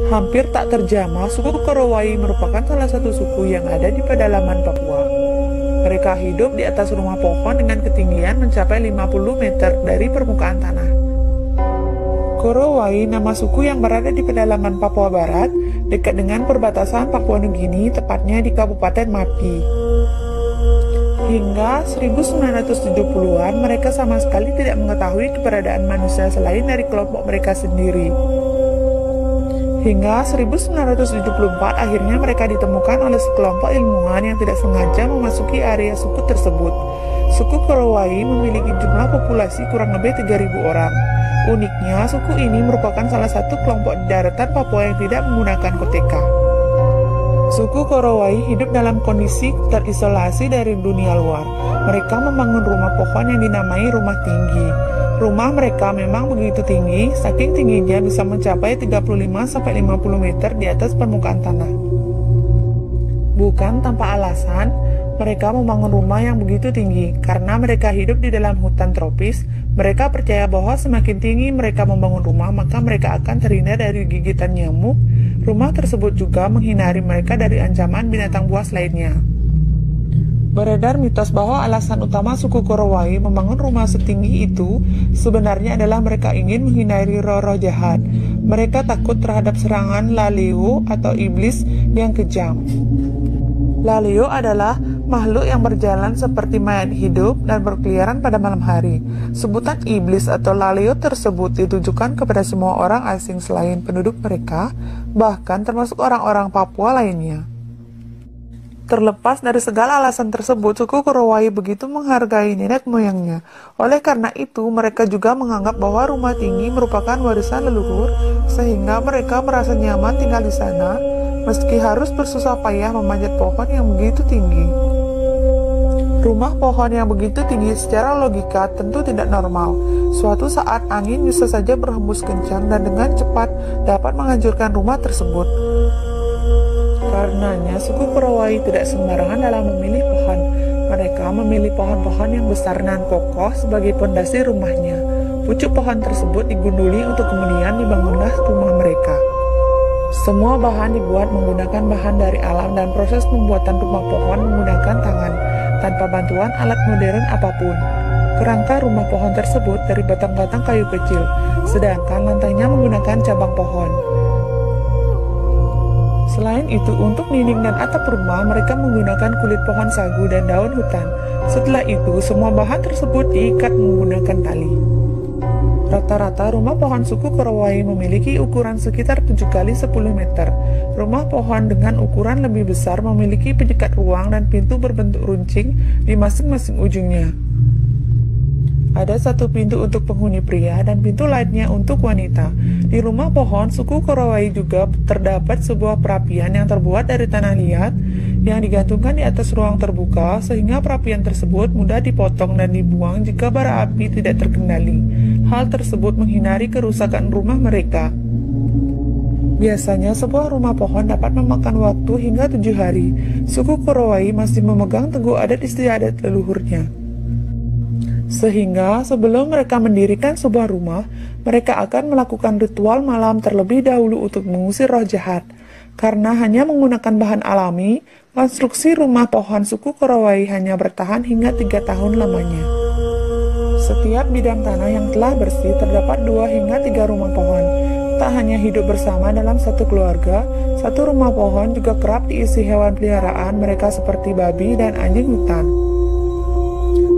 Hampir tak terjamah, suku Korowai merupakan salah satu suku yang ada di pedalaman Papua. Mereka hidup di atas rumah pohon dengan ketinggian mencapai 50 meter dari permukaan tanah. Korowai, nama suku yang berada di pedalaman Papua Barat, dekat dengan perbatasan Papua Nugini, tepatnya di Kabupaten Mapi. Hingga 1970-an, mereka sama sekali tidak mengetahui keberadaan manusia selain dari kelompok mereka sendiri. Hingga 1974, akhirnya mereka ditemukan oleh sekelompok ilmuwan yang tidak sengaja memasuki area suku tersebut. Suku Korowai memiliki jumlah populasi kurang lebih 3.000 orang. Uniknya, suku ini merupakan salah satu kelompok di daratan Papua yang tidak menggunakan koteka. Suku Korowai hidup dalam kondisi terisolasi dari dunia luar. Mereka membangun rumah pohon yang dinamai rumah tinggi. Rumah mereka memang begitu tinggi, saking tingginya bisa mencapai 35-50 meter di atas permukaan tanah. Bukan tanpa alasan, mereka membangun rumah yang begitu tinggi. Karena mereka hidup di dalam hutan tropis, mereka percaya bahwa semakin tinggi mereka membangun rumah, maka mereka akan terhindar dari gigitan nyamuk. Rumah tersebut juga menghindari mereka dari ancaman binatang buas lainnya. Beredar mitos bahwa alasan utama suku Korowai membangun rumah setinggi itu sebenarnya adalah mereka ingin menghindari roh-roh jahat. Mereka takut terhadap serangan Laleo atau iblis yang kejam. Laleo adalah makhluk yang berjalan seperti mayat hidup dan berkeliaran pada malam hari. Sebutan iblis atau Laleo tersebut ditujukan kepada semua orang asing selain penduduk mereka, bahkan termasuk orang-orang Papua lainnya. Terlepas dari segala alasan tersebut, suku Korowai begitu menghargai nenek moyangnya. Oleh karena itu, mereka juga menganggap bahwa rumah tinggi merupakan warisan leluhur, sehingga mereka merasa nyaman tinggal di sana, meski harus bersusah payah memanjat pohon yang begitu tinggi. Rumah pohon yang begitu tinggi secara logika tentu tidak normal. Suatu saat angin bisa saja berhembus kencang dan dengan cepat dapat menghancurkan rumah tersebut. Karenanya, suku Korowai tidak sembarangan dalam memilih pohon. Mereka memilih pohon-pohon yang besar dan kokoh sebagai pondasi rumahnya. Pucuk pohon tersebut digunduli untuk kemudian dibangunlah rumah mereka. Semua bahan dibuat menggunakan bahan dari alam dan proses pembuatan rumah pohon menggunakan tangan, tanpa bantuan alat modern apapun. Kerangka rumah pohon tersebut dari batang-batang kayu kecil, sedangkan lantainya menggunakan cabang pohon. Selain itu, untuk dinding dan atap rumah, mereka menggunakan kulit pohon sagu dan daun hutan. Setelah itu, semua bahan tersebut diikat menggunakan tali. Rata-rata rumah pohon suku Korowai memiliki ukuran sekitar 7 kali 10 meter. Rumah pohon dengan ukuran lebih besar memiliki penyekat ruang dan pintu berbentuk runcing di masing-masing ujungnya. Ada satu pintu untuk penghuni pria dan pintu lainnya untuk wanita. Di rumah pohon suku Korowai juga terdapat sebuah perapian yang terbuat dari tanah liat yang digantungkan di atas ruang terbuka, sehingga perapian tersebut mudah dipotong dan dibuang jika bara api tidak terkendali. Hal tersebut menghindari kerusakan rumah mereka. Biasanya sebuah rumah pohon dapat memakan waktu hingga 7 hari. Suku Korowai masih memegang teguh adat istiadat leluhurnya. Sehingga sebelum mereka mendirikan sebuah rumah, mereka akan melakukan ritual malam terlebih dahulu untuk mengusir roh jahat. Karena hanya menggunakan bahan alami, konstruksi rumah pohon suku Korowai hanya bertahan hingga 3 tahun lamanya. Setiap bidang tanah yang telah bersih terdapat 2 hingga 3 rumah pohon. Tak hanya hidup bersama dalam satu keluarga, satu rumah pohon juga kerap diisi hewan peliharaan mereka seperti babi dan anjing hutan.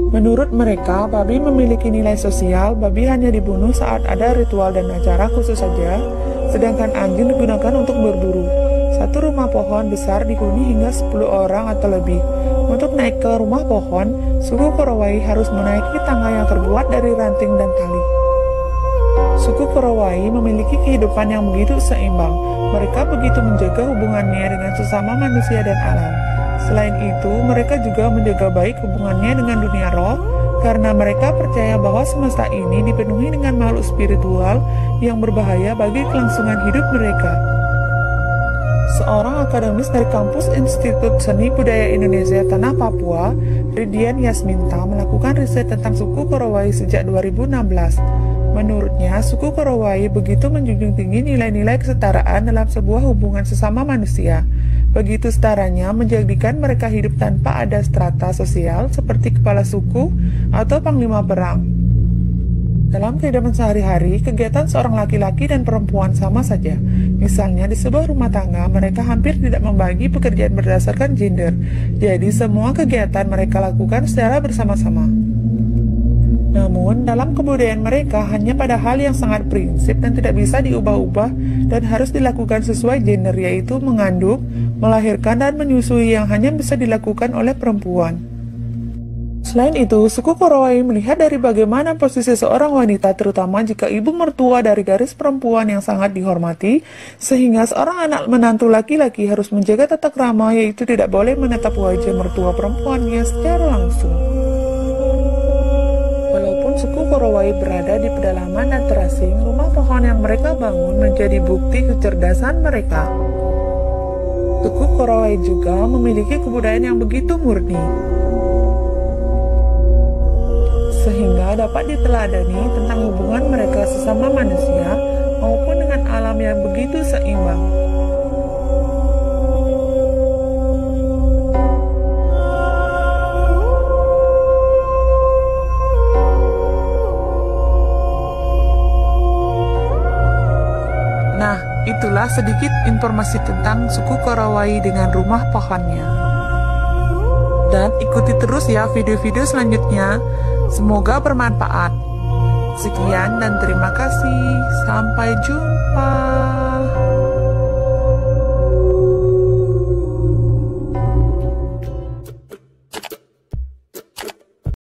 Menurut mereka, babi memiliki nilai sosial. Babi hanya dibunuh saat ada ritual dan acara khusus saja, sedangkan anjing digunakan untuk berburu. Satu rumah pohon besar dihuni hingga 10 orang atau lebih. Untuk naik ke rumah pohon, suku Korowai harus menaiki tangga yang terbuat dari ranting dan tali. Suku Korowai memiliki kehidupan yang begitu seimbang. Mereka begitu menjaga hubungannya dengan sesama manusia dan alam. Selain itu, mereka juga menjaga baik hubungannya dengan dunia roh, karena mereka percaya bahwa semesta ini dipenuhi dengan makhluk spiritual yang berbahaya bagi kelangsungan hidup mereka. Seorang akademis dari kampus Institut Seni Budaya Indonesia Tanah Papua, Ridian Yasminta, melakukan riset tentang suku Korowai sejak 2016. Menurutnya, suku Korowai begitu menjunjung tinggi nilai-nilai kesetaraan dalam sebuah hubungan sesama manusia. Begitu setaranya menjadikan mereka hidup tanpa ada strata sosial seperti kepala suku atau panglima perang. Dalam kehidupan sehari-hari, kegiatan seorang laki-laki dan perempuan sama saja. Misalnya, di sebuah rumah tangga, mereka hampir tidak membagi pekerjaan berdasarkan gender. Jadi, semua kegiatan mereka lakukan secara bersama-sama. Namun, dalam kebudayaan mereka hanya pada hal yang sangat prinsip dan tidak bisa diubah-ubah dan harus dilakukan sesuai gender, yaitu mengandung, melahirkan, dan menyusui yang hanya bisa dilakukan oleh perempuan. Selain itu, suku Korowai melihat dari bagaimana posisi seorang wanita, terutama jika ibu mertua dari garis perempuan yang sangat dihormati, sehingga seorang anak menantu laki-laki harus menjaga tata krama, yaitu tidak boleh menatap wajah mertua perempuannya secara langsung. Suku Korowai berada di pedalaman dan terasing, rumah pohon yang mereka bangun menjadi bukti kecerdasan mereka. Suku Korowai juga memiliki kebudayaan yang begitu murni, sehingga dapat diteladani tentang hubungan mereka sesama manusia maupun dengan alam yang begitu seimbang. Nah, itulah sedikit informasi tentang suku Korowai dengan rumah pohonnya. Dan ikuti terus ya video-video selanjutnya. Semoga bermanfaat. Sekian dan terima kasih. Sampai jumpa.